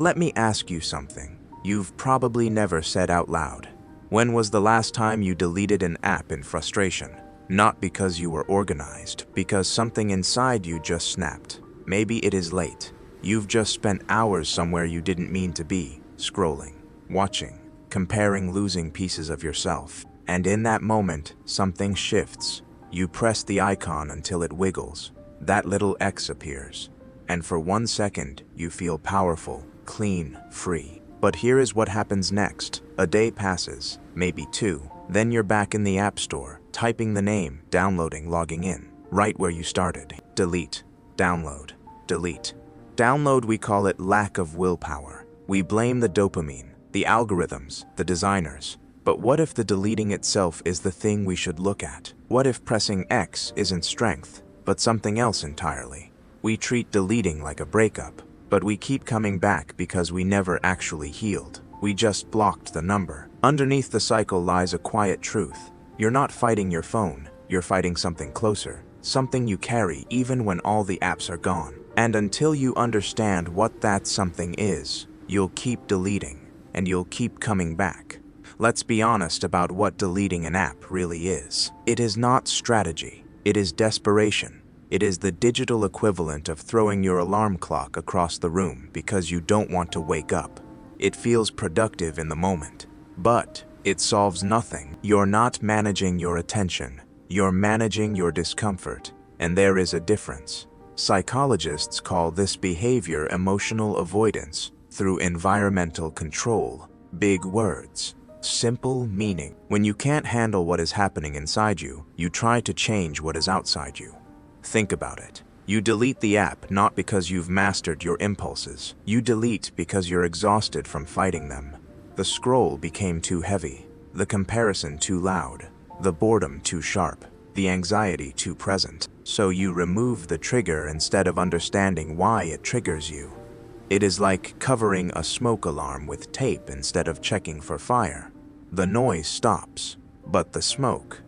Let me ask you something you've probably never said out loud. When was the last time you deleted an app in frustration? Not because you were organized, because something inside you just snapped. Maybe it is late. You've just spent hours somewhere you didn't mean to be, scrolling, watching, comparing losing pieces of yourself. And in that moment, something shifts. You press the icon until it wiggles. That little X appears. And for 1 second, you feel powerful, clean, free. But here is what happens next. A day passes, maybe 2. Then you're back in the App Store, typing the name, downloading, logging in. Right where you started. Delete. Download. Delete. Download, we call it lack of willpower. We blame the dopamine, the algorithms, the designers. But what if the deleting itself is the thing we should look at? What if pressing X isn't strength, but something else entirely? We treat deleting like a breakup, but we keep coming back because we never actually healed. We just blocked the number. Underneath the cycle lies a quiet truth. You're not fighting your phone, you're fighting something closer, something you carry even when all the apps are gone. And until you understand what that something is, you'll keep deleting, and you'll keep coming back. Let's be honest about what deleting an app really is. It is not strategy, it is desperation. It is the digital equivalent of throwing your alarm clock across the room because you don't want to wake up. It feels productive in the moment, but it solves nothing. You're not managing your attention, you're managing your discomfort, and there is a difference. Psychologists call this behavior emotional avoidance through environmental control. Big words, simple meaning. When you can't handle what is happening inside you, you try to change what is outside you. Think about it. You delete the app not because you've mastered your impulses. You delete because you're exhausted from fighting them. The scroll became too heavy, the comparison too loud, the boredom too sharp, the anxiety too present. So you remove the trigger instead of understanding why it triggers you. It is like covering a smoke alarm with tape instead of checking for fire. The noise stops, but the smoke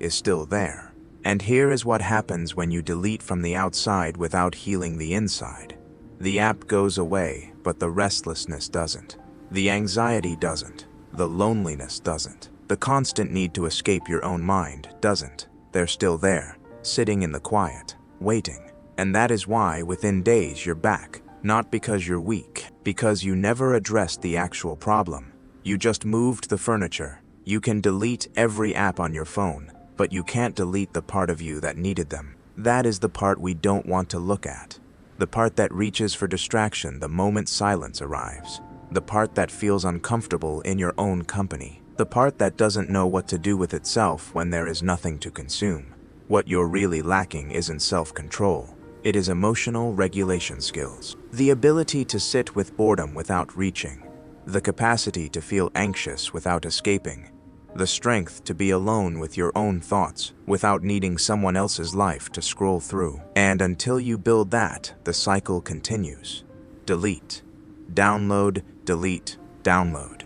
is still there. And here is what happens when you delete from the outside without healing the inside. The app goes away, but the restlessness doesn't. The anxiety doesn't. The loneliness doesn't. The constant need to escape your own mind doesn't. They're still there, sitting in the quiet, waiting. And that is why within days you're back. Not because you're weak, because you never addressed the actual problem. You just moved the furniture. You can delete every app on your phone, but you can't delete the part of you that needed them. That is the part we don't want to look at. The part that reaches for distraction the moment silence arrives. The part that feels uncomfortable in your own company. The part that doesn't know what to do with itself when there is nothing to consume. What you're really lacking isn't self-control. It is emotional regulation skills. The ability to sit with boredom without reaching. The capacity to feel anxious without escaping. The strength to be alone with your own thoughts without needing someone else's life to scroll through. And until you build that, the cycle continues. Delete, download, delete, download.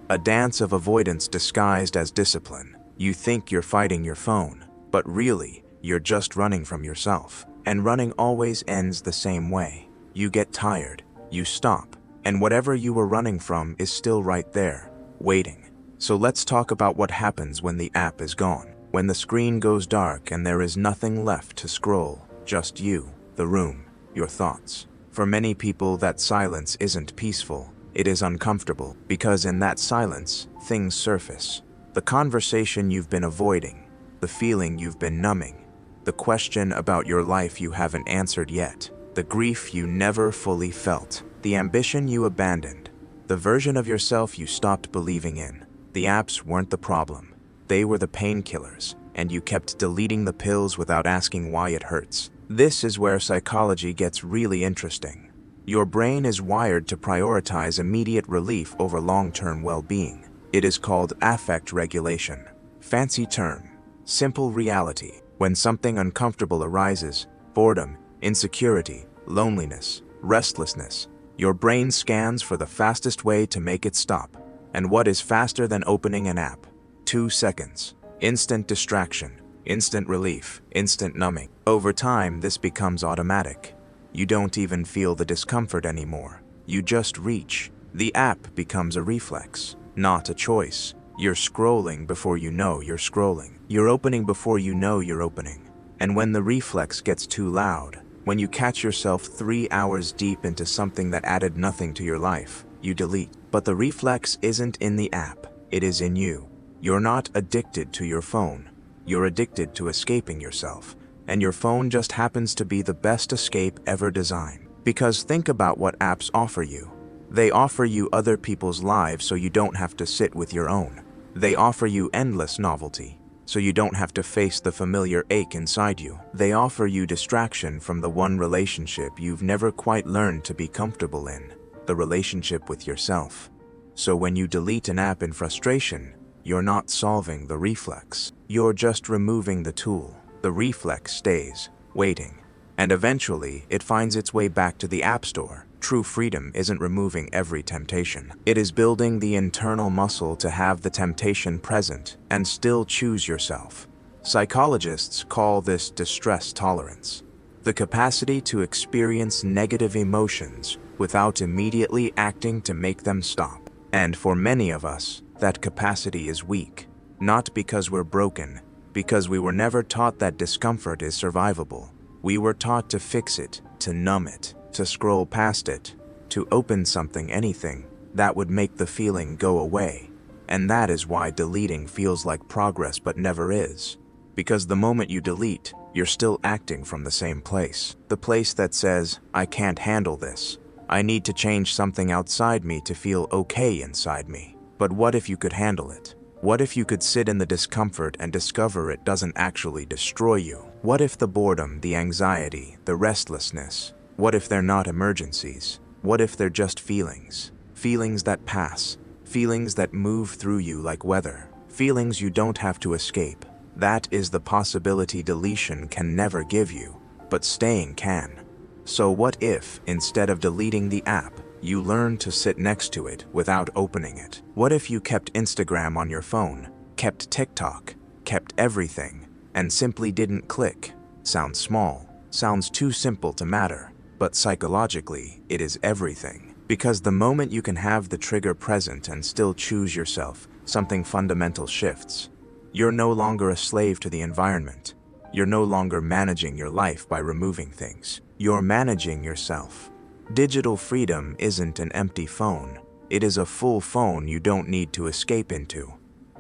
A dance of avoidance disguised as discipline. You think you're fighting your phone, but really, you're just running from yourself. And running always ends the same way. You get tired, you stop, and whatever you were running from is still right there, waiting. So let's talk about what happens when the app is gone. When the screen goes dark and there is nothing left to scroll, just you, the room, your thoughts. For many people, that silence isn't peaceful. It is uncomfortable, because in that silence, things surface. The conversation you've been avoiding, the feeling you've been numbing, the question about your life you haven't answered yet, the grief you never fully felt, the ambition you abandoned, the version of yourself you stopped believing in. The apps weren't the problem. They were the painkillers, and you kept deleting the pills without asking why it hurts. This is where psychology gets really interesting. Your brain is wired to prioritize immediate relief over long-term well-being. It is called affect regulation. Fancy term, simple reality. When something uncomfortable arises, boredom, insecurity, loneliness, restlessness, your brain scans for the fastest way to make it stop. And what is faster than opening an app? 2 seconds. Instant distraction, instant relief, instant numbing. Over time, this becomes automatic. You don't even feel the discomfort anymore. You just reach. The app becomes a reflex, not a choice. You're scrolling before you know you're scrolling. You're opening before you know you're opening. And when the reflex gets too loud, when you catch yourself 3 hours deep into something that added nothing to your life, you delete. But the reflex isn't in the app, it is in you. You're not addicted to your phone. You're addicted to escaping yourself. And your phone just happens to be the best escape ever designed. Because think about what apps offer you. They offer you other people's lives so you don't have to sit with your own. They offer you endless novelty, so you don't have to face the familiar ache inside you. They offer you distraction from the one relationship you've never quite learned to be comfortable in, the relationship with yourself. So when you delete an app in frustration, you're not solving the reflex. You're just removing the tool. The reflex stays, waiting, and eventually it finds its way back to the App Store. True freedom isn't removing every temptation. It is building the internal muscle to have the temptation present and still choose yourself. Psychologists call this distress tolerance, the capacity to experience negative emotions without immediately acting to make them stop. And for many of us, that capacity is weak, not because we're broken, because we were never taught that discomfort is survivable. We were taught to fix it, to numb it, to scroll past it, to open something, anything, that would make the feeling go away. And that is why deleting feels like progress but never is. Because the moment you delete, you're still acting from the same place. The place that says, I can't handle this. I need to change something outside me to feel okay inside me. But what if you could handle it? What if you could sit in the discomfort and discover it doesn't actually destroy you? What if the boredom, the anxiety, the restlessness, what if they're not emergencies? What if they're just feelings? Feelings that pass, feelings that move through you like weather, feelings you don't have to escape. That is the possibility deletion can never give you, but staying can. So what if, instead of deleting the app, you learn to sit next to it without opening it? What if you kept Instagram on your phone, kept TikTok, kept everything, and simply didn't click? Sounds small, sounds too simple to matter, but psychologically, it is everything. Because the moment you can have the trigger present and still choose yourself, something fundamental shifts. You're no longer a slave to the environment. You're no longer managing your life by removing things. You're managing yourself. Digital freedom isn't an empty phone. It is a full phone you don't need to escape into.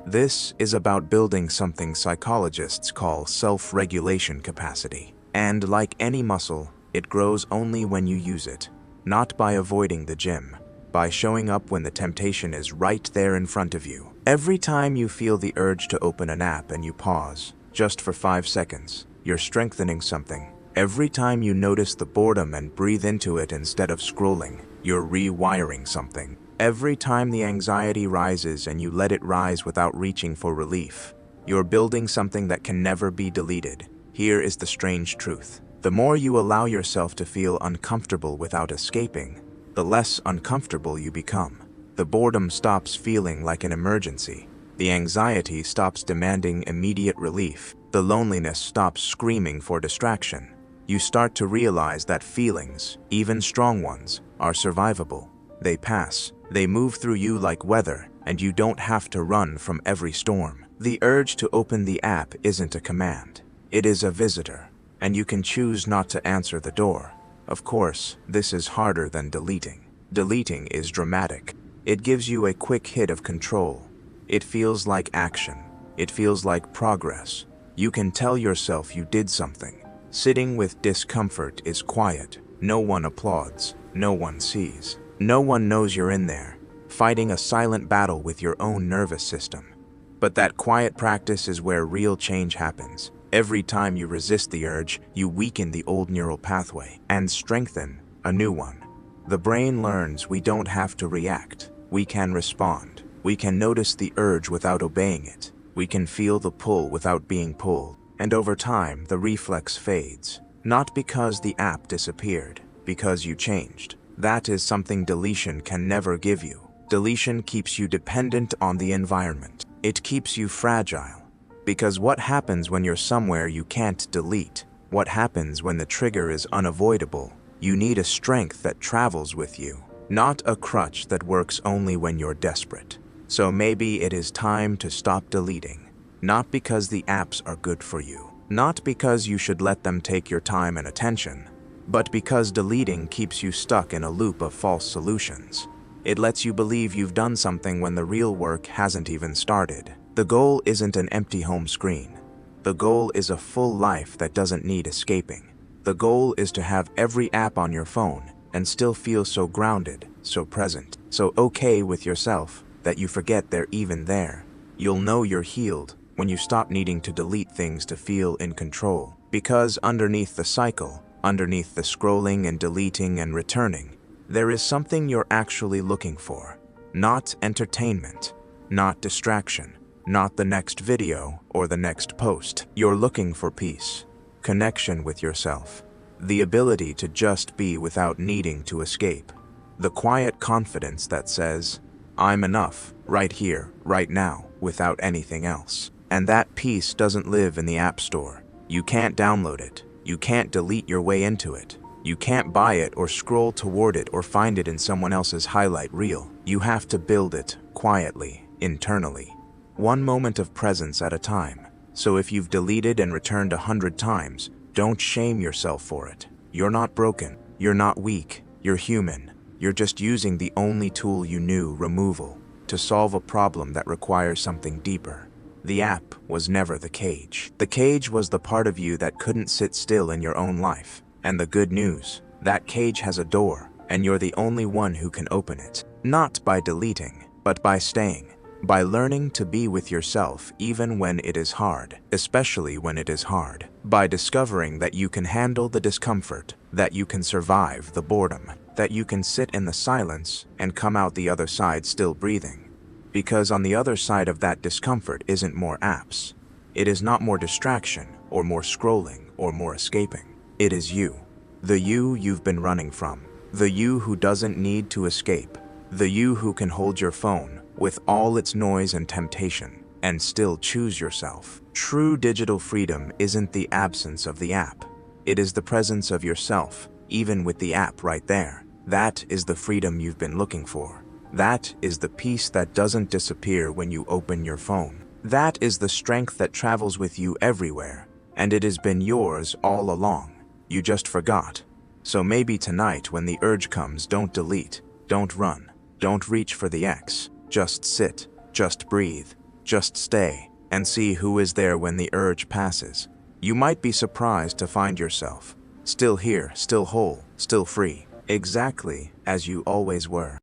This is about building something psychologists call self-regulation capacity. And like any muscle, it grows only when you use it, not by avoiding the gym, by showing up when the temptation is right there in front of you. Every time you feel the urge to open an app and you pause, just for 5 seconds, you're strengthening something. Every time you notice the boredom and breathe into it instead of scrolling, you're rewiring something. Every time the anxiety rises and you let it rise without reaching for relief, you're building something that can never be deleted. Here is the strange truth. The more you allow yourself to feel uncomfortable without escaping, the less uncomfortable you become. The boredom stops feeling like an emergency. The anxiety stops demanding immediate relief. The loneliness stops screaming for distraction. You start to realize that feelings, even strong ones, are survivable. They pass. They move through you like weather, and you don't have to run from every storm. The urge to open the app isn't a command. It is a visitor, and you can choose not to answer the door. Of course, this is harder than deleting. Deleting is dramatic. It gives you a quick hit of control. It feels like action. It feels like progress. You can tell yourself you did something. Sitting with discomfort is quiet. No one applauds. No one sees. No one knows you're in there, fighting a silent battle with your own nervous system. But that quiet practice is where real change happens. Every time you resist the urge, you weaken the old neural pathway and strengthen a new one. The brain learns we don't have to react. We can respond. We can notice the urge without obeying it. We can feel the pull without being pulled. And over time, the reflex fades. Not because the app disappeared, because you changed. That is something deletion can never give you. Deletion keeps you dependent on the environment. It keeps you fragile. Because what happens when you're somewhere you can't delete? What happens when the trigger is unavoidable? You need a strength that travels with you. not a crutch that works only when you're desperate. So maybe it is time to stop deleting, not because the apps are good for you, not because you should let them take your time and attention, but because deleting keeps you stuck in a loop of false solutions. It lets you believe you've done something when the real work hasn't even started. The goal isn't an empty home screen. The goal is a full life that doesn't need escaping. The goal is to have every app on your phone and still feel so grounded, so present, so okay with yourself that you forget they're even there. You'll know you're healed when you stop needing to delete things to feel in control. Because underneath the cycle, underneath the scrolling and deleting and returning, there is something you're actually looking for. Not entertainment, not distraction, not the next video or the next post. You're looking for peace, connection with yourself, the ability to just be without needing to escape. The quiet confidence that says, I'm enough, right here, right now, without anything else. And that peace doesn't live in the App Store. You can't download it. You can't delete your way into it. You can't buy it or scroll toward it or find it in someone else's highlight reel. You have to build it quietly, internally, one moment of presence at a time. So if you've deleted and returned 100 times, don't shame yourself for it. You're not broken. You're not weak. You're human. You're just using the only tool you knew, removal, to solve a problem that requires something deeper. The app was never the cage. The cage was the part of you that couldn't sit still in your own life. And the good news, that cage has a door, and you're the only one who can open it. Not by deleting, but by staying. By learning to be with yourself even when it is hard, especially when it is hard. By discovering that you can handle the discomfort, that you can survive the boredom, that you can sit in the silence and come out the other side still breathing. Because on the other side of that discomfort isn't more apps. It is not more distraction, or more scrolling, or more escaping. It is you. The you you've been running from. The you who doesn't need to escape. The you who can hold your phone with all its noise and temptation and still choose yourself. True digital freedom isn't the absence of the app. It is the presence of yourself, even with the app right there. That is the freedom you've been looking for. That is the peace that doesn't disappear when you open your phone. That is the strength that travels with you everywhere, and it has been yours all along. You just forgot. So maybe tonight when the urge comes, don't delete, don't run, don't reach for the X. Just sit, just breathe, just stay, and see who is there when the urge passes. You might be surprised to find yourself still here, still whole, still free, exactly as you always were.